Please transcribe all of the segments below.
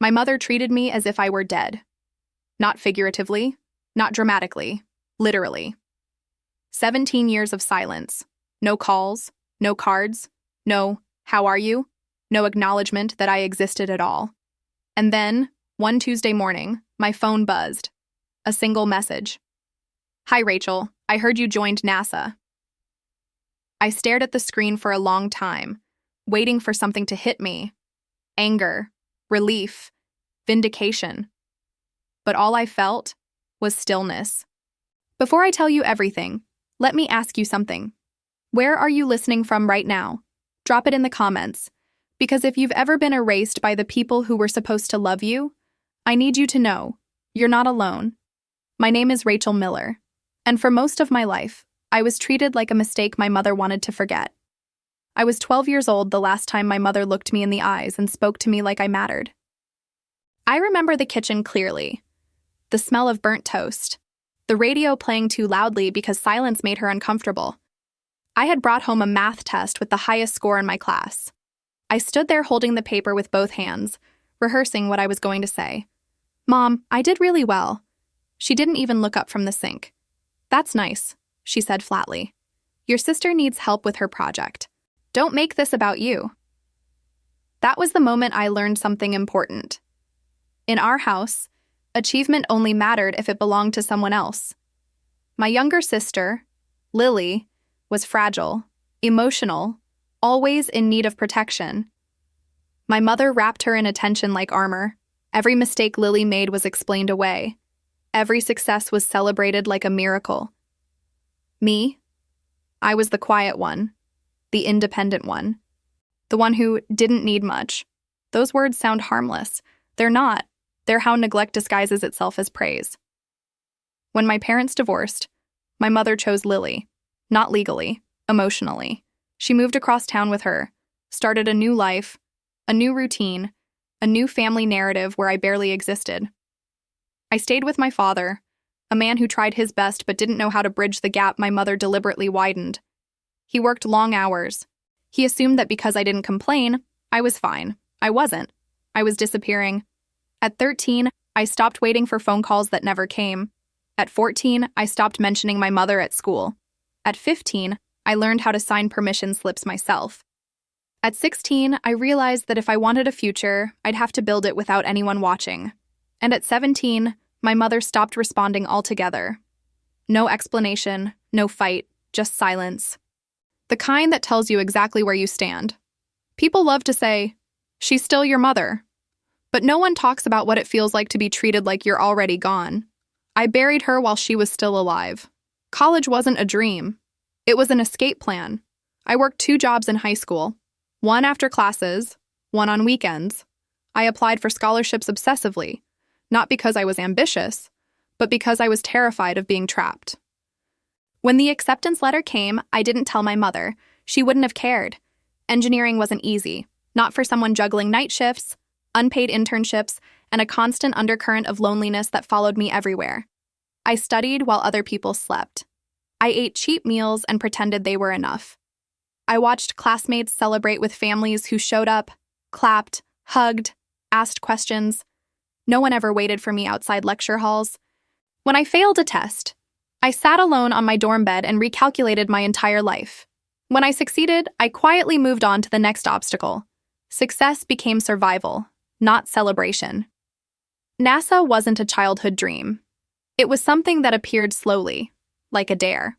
My mother treated me as if I were dead. Not figuratively, not dramatically, literally. 17 years of silence. No calls, no cards, no, "How are you?" No acknowledgement that I existed at all. And then, one Tuesday morning, my phone buzzed. A single message. "Hi, Rachel. I heard you joined NASA." I stared at the screen for a long time, waiting for something to hit me. Anger, relief, vindication. But all I felt was stillness. Before I tell you everything, let me ask you something. Where are you listening from right now? Drop it in the comments, because if you've ever been erased by the people who were supposed to love you, I need you to know, you're not alone. My name is Rachel Miller, and for most of my life, I was treated like a mistake my mother wanted to forget. I was 12 years old the last time my mother looked me in the eyes and spoke to me like I mattered. I remember the kitchen clearly. The smell of burnt toast. The radio playing too loudly because silence made her uncomfortable. I had brought home a math test with the highest score in my class. I stood there holding the paper with both hands, rehearsing what I was going to say. "Mom, I did really well." She didn't even look up from the sink. "That's nice," she said flatly. "Your sister needs help with her project. Don't make this about you." That was the moment I learned something important. In our house, achievement only mattered if it belonged to someone else. My younger sister, Lily, was fragile, emotional, always in need of protection. My mother wrapped her in attention like armor. Every mistake Lily made was explained away. Every success was celebrated like a miracle. Me? I was the quiet one, the independent one, the one who didn't need much. Those words sound harmless. They're not. They're how neglect disguises itself as praise. When my parents divorced, my mother chose Lily, not legally, emotionally. She moved across town with her, started a new life, a new routine, a new family narrative where I barely existed. I stayed with my father, a man who tried his best but didn't know how to bridge the gap my mother deliberately widened. He worked long hours. He assumed that because I didn't complain, I was fine. I wasn't. I was disappearing. At 13, I stopped waiting for phone calls that never came. At 14, I stopped mentioning my mother at school. At 15, I learned how to sign permission slips myself. At 16, I realized that if I wanted a future, I'd have to build it without anyone watching. And at 17, my mother stopped responding altogether. No explanation, no fight, just silence. The kind that tells you exactly where you stand. People love to say, "She's still your mother." But no one talks about what it feels like to be treated like you're already gone. I buried her while she was still alive. College wasn't a dream. It was an escape plan. I worked 2 jobs in high school, one after classes, one on weekends. I applied for scholarships obsessively, not because I was ambitious, but because I was terrified of being trapped. When the acceptance letter came, I didn't tell my mother. She wouldn't have cared. Engineering wasn't easy, not for someone juggling night shifts, unpaid internships, and a constant undercurrent of loneliness that followed me everywhere. I studied while other people slept. I ate cheap meals and pretended they were enough. I watched classmates celebrate with families who showed up, clapped, hugged, asked questions. No one ever waited for me outside lecture halls. When I failed a test, I sat alone on my dorm bed and recalculated my entire life. When I succeeded, I quietly moved on to the next obstacle. Success became survival, not celebration. NASA wasn't a childhood dream. It was something that appeared slowly, like a dare.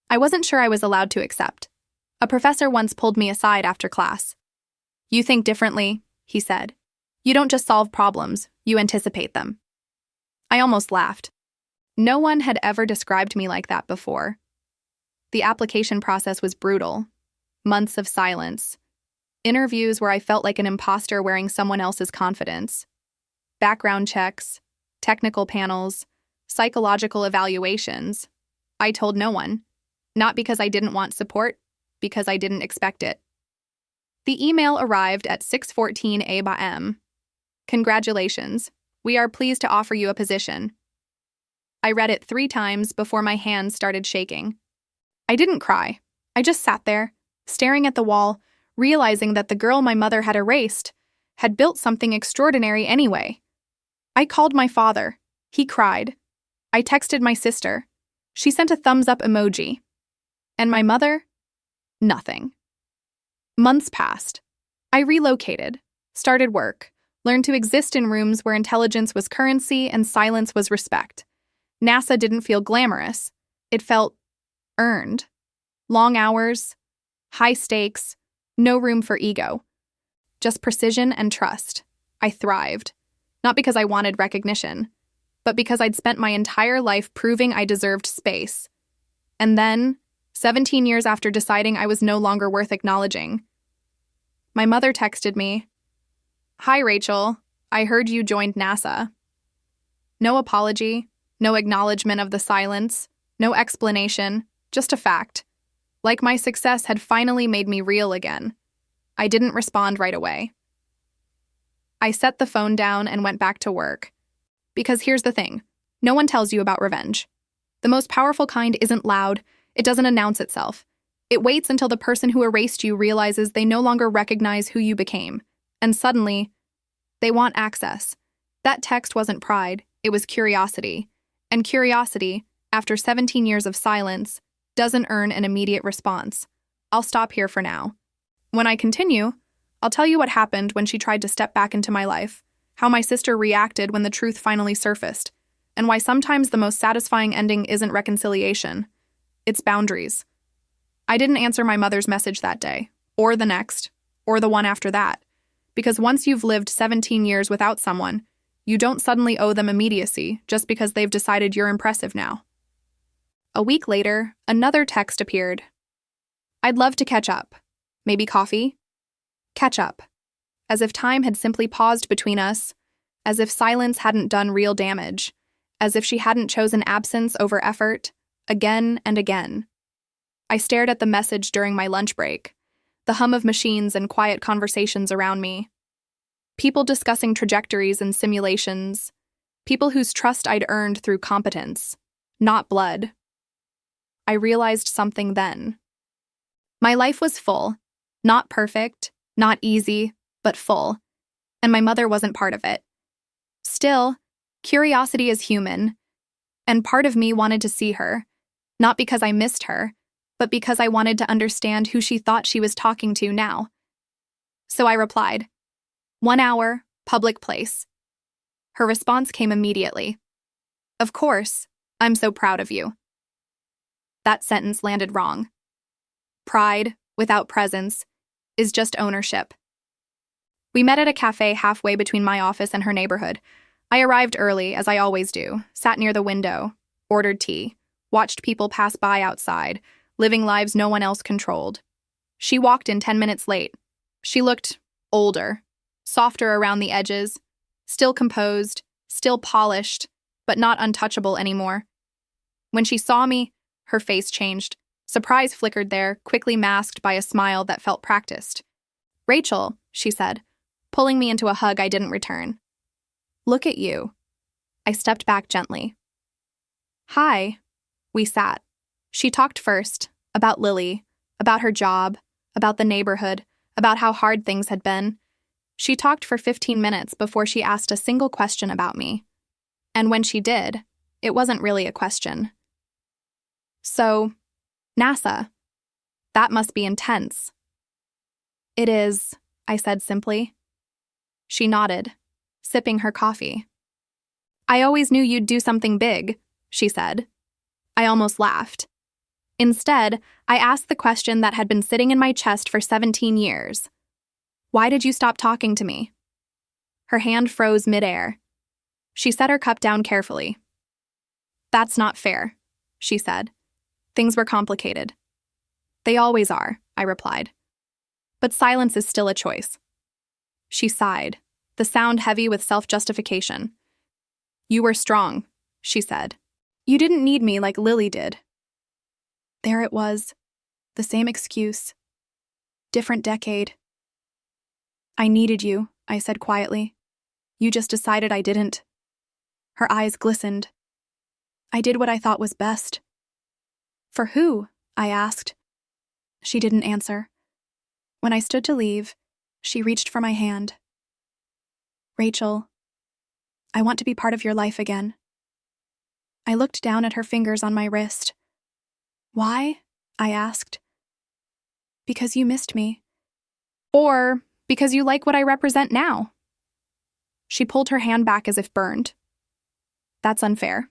I wasn't sure I was allowed to accept. A professor once pulled me aside after class. "You think differently," he said. "You don't just solve problems, you anticipate them." I almost laughed. No one had ever described me like that before. The application process was brutal. Months of silence. Interviews where I felt like an imposter wearing someone else's confidence. Background checks, technical panels, psychological evaluations. I told no one. Not because I didn't want support, because I didn't expect it. The email arrived at 6:14 a.m. "Congratulations. We are pleased to offer you a position." I read it 3 times before my hands started shaking. I didn't cry. I just sat there, staring at the wall, realizing that the girl my mother had erased had built something extraordinary anyway. I called my father. He cried. I texted my sister. She sent a thumbs-up emoji. And my mother? Nothing. Months passed. I relocated, started work, learned to exist in rooms where intelligence was currency and silence was respect. NASA didn't feel glamorous. It felt earned. Long hours, high stakes, no room for ego. Just precision and trust. I thrived. Not because I wanted recognition, but because I'd spent my entire life proving I deserved space. And then, 17 years after deciding I was no longer worth acknowledging, my mother texted me, "Hi, Rachel. I heard you joined NASA." No apology, no acknowledgement of the silence, no explanation, just a fact. Like my success had finally made me real again. I didn't respond right away. I set the phone down and went back to work. Because here's the thing, no one tells you about revenge. The most powerful kind isn't loud, it doesn't announce itself. It waits until the person who erased you realizes they no longer recognize who you became. And suddenly, they want access. That text wasn't pride, it was curiosity. And curiosity, after 17 years of silence, doesn't earn an immediate response. I'll stop here for now. When I continue, I'll tell you what happened when she tried to step back into my life, how my sister reacted when the truth finally surfaced, and why sometimes the most satisfying ending isn't reconciliation, it's boundaries. I didn't answer my mother's message that day, or the next, or the one after that, because once you've lived 17 years without someone, you don't suddenly owe them immediacy just because they've decided you're impressive now. A week later, another text appeared. "I'd love to catch up. Maybe coffee?" Catch up. As if time had simply paused between us, as if silence hadn't done real damage, as if she hadn't chosen absence over effort, again and again. I stared at the message during my lunch break, the hum of machines and quiet conversations around me. People discussing trajectories and simulations, people whose trust I'd earned through competence, not blood. I realized something then. My life was full, not perfect, not easy, but full, and my mother wasn't part of it. Still, curiosity is human, and part of me wanted to see her, not because I missed her, but because I wanted to understand who she thought she was talking to now. So I replied, 1 hour, public place. Her response came immediately. "Of course, I'm so proud of you." That sentence landed wrong. Pride, without presence, is just ownership. We met at a cafe halfway between my office and her neighborhood. I arrived early, as I always do, sat near the window, ordered tea, watched people pass by outside, living lives no one else controlled. She walked in 10 minutes late. She looked older, softer around the edges, still composed, still polished, but not untouchable anymore. When she saw me, her face changed. Surprise flickered there, quickly masked by a smile that felt practiced. "Rachel," she said, pulling me into a hug I didn't return. "Look at you." I stepped back gently. "Hi." We sat. She talked first, about Lily, about her job, about the neighborhood, about how hard things had been. She talked for 15 minutes before she asked a single question about me. And when she did, it wasn't really a question. "So, NASA. That must be intense." "It is," I said simply. She nodded, sipping her coffee. "I always knew you'd do something big," she said. I almost laughed. Instead, I asked the question that had been sitting in my chest for 17 years. "Why did you stop talking to me?" Her hand froze midair. She set her cup down carefully. "That's not fair," she said. "Things were complicated." "They always are," I replied. "But silence is still a choice." She sighed, the sound heavy with self-justification. "You were strong," she said. "You didn't need me like Lily did." There it was, the same excuse. Different decade. "I needed you," I said quietly. "You just decided I didn't." Her eyes glistened. "I did what I thought was best." "For who?" I asked. She didn't answer. When I stood to leave, she reached for my hand. Rachel, I want to be part of your life again. I looked down at her fingers on my wrist. Why? I asked. Because you missed me. Or because you like what I represent now. She pulled her hand back as if burned. That's unfair.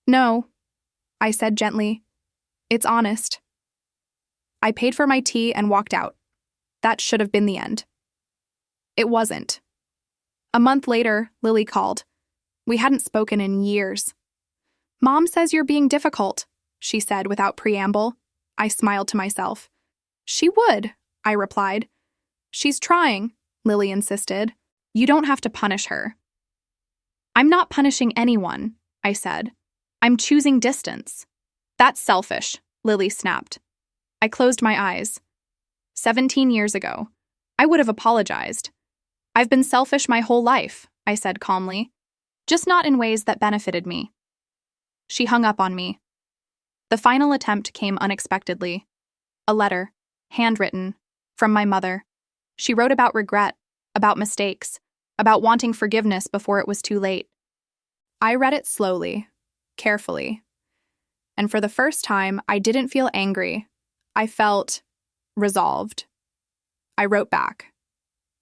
No, I said gently. It's honest. I paid for my tea and walked out. That should have been the end. It wasn't. A month later, Lily called. We hadn't spoken in years. Mom says you're being difficult, she said without preamble. I smiled to myself. She would, I replied. She's trying, Lily insisted. You don't have to punish her. I'm not punishing anyone, I said. I'm choosing distance. That's selfish, Lily snapped. I closed my eyes. 17 years ago, I would have apologized. I've been selfish my whole life, I said calmly, just not in ways that benefited me. She hung up on me. The final attempt came unexpectedly. A letter, handwritten, from my mother. She wrote about regret, about mistakes, about wanting forgiveness before it was too late. I read it slowly, carefully, and for the first time, I didn't feel angry. I felt resolved. I wrote back,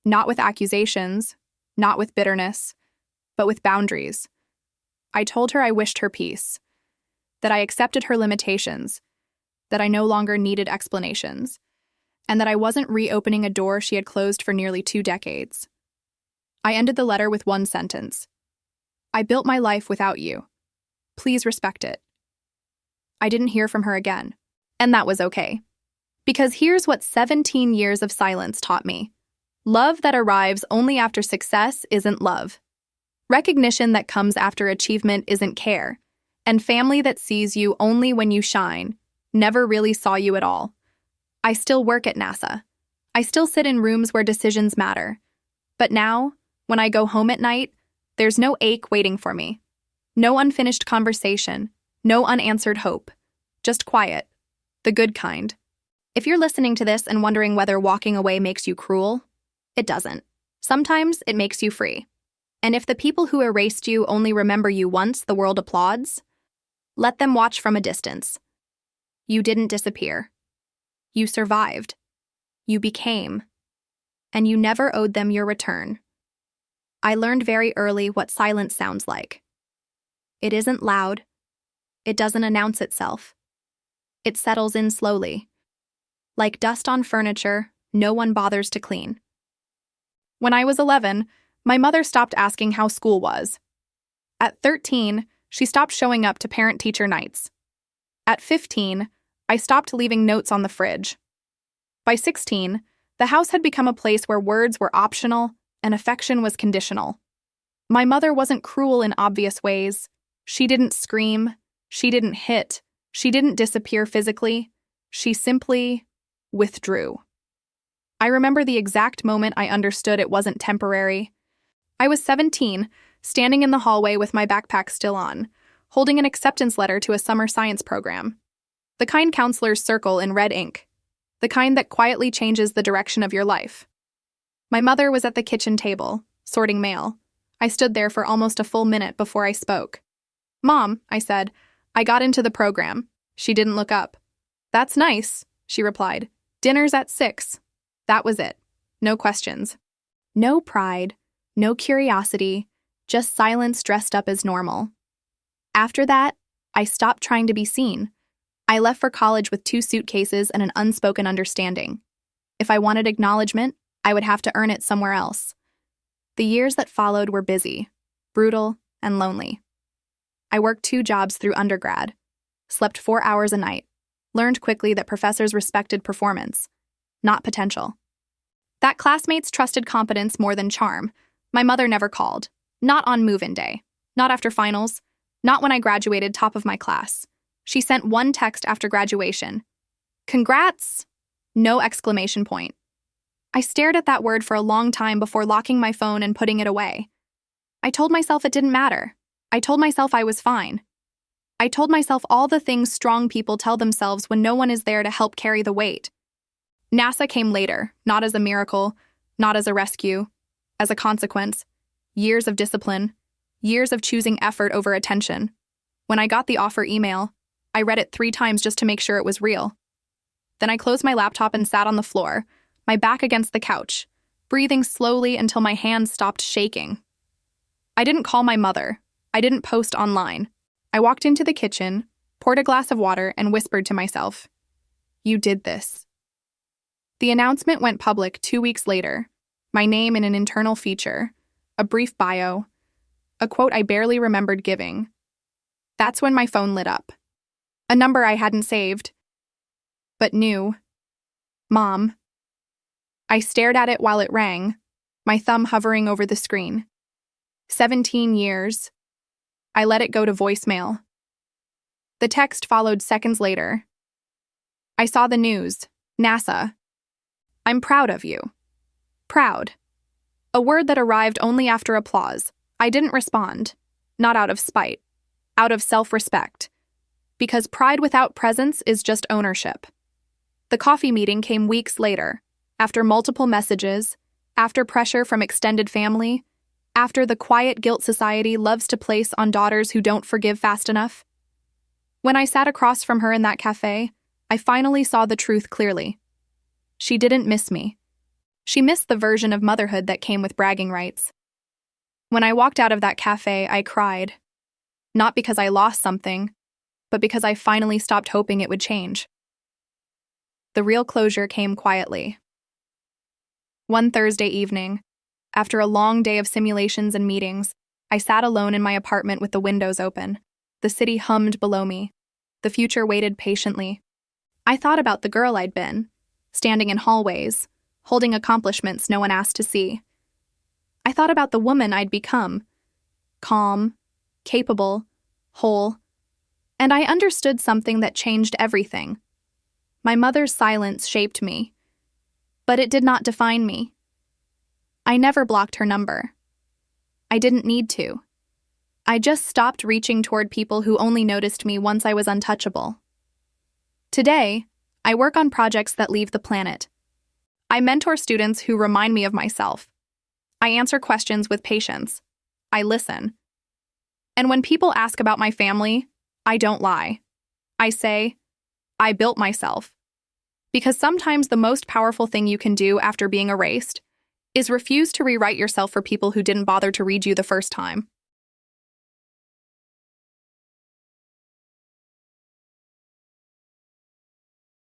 not with accusations, not with bitterness, but with boundaries. I told her I wished her peace, that I accepted her limitations, that I no longer needed explanations, and that I wasn't reopening a door she had closed for nearly 2 decades. I ended the letter with one sentence. I built my life without you. Please respect it. I didn't hear from her again, and that was okay. Because here's what 17 years of silence taught me. Love that arrives only after success isn't love. Recognition that comes after achievement isn't care. And family that sees you only when you shine never really saw you at all. I still work at NASA. I still sit in rooms where decisions matter. But now, when I go home at night, there's no ache waiting for me. No unfinished conversation. No unanswered hope. Just quiet. The good kind. If you're listening to this and wondering whether walking away makes you cruel, it doesn't. Sometimes it makes you free. And if the people who erased you only remember you once the world applauds, let them watch from a distance. You didn't disappear. You survived. You became. And you never owed them your return. I learned very early what silence sounds like. It isn't loud. It doesn't announce itself. It settles in slowly. Like dust on furniture, no one bothers to clean. When I was 11, my mother stopped asking how school was. At 13, she stopped showing up to parent-teacher nights. At 15, I stopped leaving notes on the fridge. By 16, the house had become a place where words were optional and affection was conditional. My mother wasn't cruel in obvious ways. She didn't scream. She didn't hit. She didn't disappear physically. She simply withdrew. I remember the exact moment I understood it wasn't temporary. I was 17, standing in the hallway with my backpack still on, holding an acceptance letter to a summer science program. The kind counselors circle in red ink. The kind that quietly changes the direction of your life. My mother was at the kitchen table, sorting mail. I stood there for almost a full minute before I spoke. "Mom," I said, "I got into the program." She didn't look up. "That's nice," she replied. "Dinner's at 6. That was it. No questions. No pride, no curiosity, just silence dressed up as normal. After that, I stopped trying to be seen. I left for college with 2 suitcases and an unspoken understanding. If I wanted acknowledgement, I would have to earn it somewhere else. The years that followed were busy, brutal, and lonely. I worked 2 jobs through undergrad, slept 4 hours a night, learned quickly that professors respected performance, not potential. That classmates trusted competence more than charm. My mother never called, not on move-in day, not after finals, not when I graduated top of my class. She sent one text after graduation. "Congrats!" No exclamation point. I stared at that word for a long time before locking my phone and putting it away. I told myself it didn't matter. I told myself I was fine. I told myself all the things strong people tell themselves when no one is there to help carry the weight. NASA came later, not as a miracle, not as a rescue, as a consequence. Years of discipline. Years of choosing effort over attention. When I got the offer email, I read it 3 times just to make sure it was real. Then I closed my laptop and sat on the floor, my back against the couch, breathing slowly until my hands stopped shaking. I didn't call my mother. I didn't post online. I walked into the kitchen, poured a glass of water, and whispered to myself, "You did this." The announcement went public 2 weeks later, my name in an internal feature, a brief bio, a quote I barely remembered giving. That's when my phone lit up. A number I hadn't saved, but knew. Mom. I stared at it while it rang, my thumb hovering over the screen. 17 years. I let it go to voicemail. The text followed seconds later. I saw the news. NASA. I'm proud of you. Proud. A word that arrived only after applause. I didn't respond. Not out of spite. Out of self-respect. Because pride without presence is just ownership. The coffee meeting came weeks later, after multiple messages, after pressure from extended family, after the quiet guilt society loves to place on daughters who don't forgive fast enough. When I sat across from her in that cafe, I finally saw the truth clearly. She didn't miss me. She missed the version of motherhood that came with bragging rights. When I walked out of that cafe, I cried. Not because I lost something, but because I finally stopped hoping it would change. The real closure came quietly. One Thursday evening, after a long day of simulations and meetings, I sat alone in my apartment with the windows open. The city hummed below me. The future waited patiently. I thought about the girl I'd been, standing in hallways, holding accomplishments no one asked to see. I thought about the woman I'd become, calm, capable, whole, and I understood something that changed everything. My mother's silence shaped me, but it did not define me. I never blocked her number. I didn't need to. I just stopped reaching toward people who only noticed me once I was untouchable. Today, I work on projects that leave the planet. I mentor students who remind me of myself. I answer questions with patience. I listen. And when people ask about my family, I don't lie. I say, I built myself. Because sometimes the most powerful thing you can do after being erased is refuse to rewrite yourself for people who didn't bother to read you the first time.